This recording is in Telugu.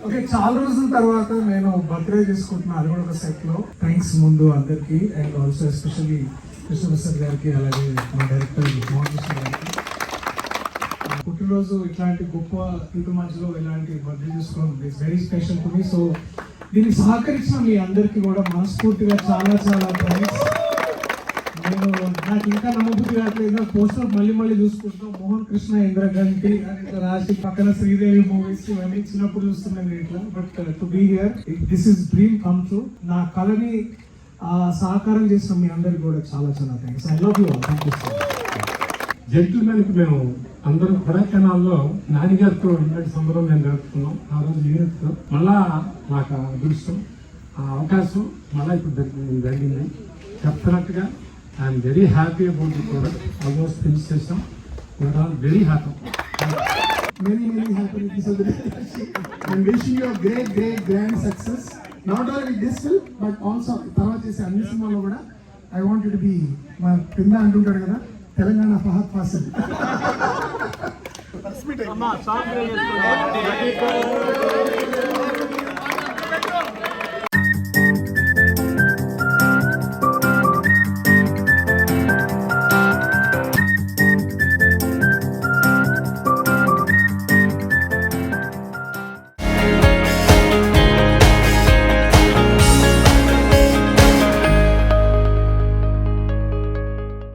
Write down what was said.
ఓకే, చాలా రోజుల తర్వాత నేను బర్త్డే చేసుకుంటున్నాను, అది కూడా ఒక సెట్ లో. థ్యాంక్స్ ముందు అందరికి, అండ్ ఆల్సో ఎస్పెషల్లీ కృష్ణప్రసాద్ గారికి, అలాగే మా డైరెక్టర్ మోహన్ కృష్ణ గారికి. పుట్టినరోజు ఇట్లాంటి గొప్ప ఇంటి మధ్యలో ఇలాంటి బర్త్డే చేసుకోవడం it's very special to me. So దీన్ని సహకరించిన మీ అందరికీ కూడా మనస్ఫూర్తిగా చాలా చాలా థ్యాంక్స్. నేను నాకు ఇంకా నమ్మబుద్ధి కావట్లేదు, పోస్టర్ మళ్ళీ చూసుకుంటున్నాం. మోహన్ కృష్ణ, ఇంద్రగంటి అని ఇట్లా రాసి పక్కన శ్రీదేవి మూవీస్ ఇవన్నీ చిన్నప్పుడు చూస్తున్నాను ఇట్లా. But to be here, this is dream come true. నా కళని సహకారం చేసిన మీ అందరికి కూడా చాలా చాలా thanks. I love you all. Thank you so much. జెంటిల్మెన్కి మేము అందరం కొడైకెనాల్లో నాన్నగారితో ఇలాంటి సంబరం మేము జరుపుకున్నాం. ఆ రోజు యూనిట్తో మళ్ళా నాకు అదృష్టం, ఆ అవకాశం మళ్ళీ ఇప్పుడు జరిగింది. చెప్తున్నట్టుగా I'm very happy about the product. Almost finish చేసాం. We are all very happy. Many happy and wishing you a great grand success. Not only this film but also తర్వాత చేసే అన్ని సినిమాల్లో కూడా I want you to be మా కింద అంటుంటాడు కదా, తెలంగాణ ఫహద్ ఫాసిల్. అమ్మా సాంగ్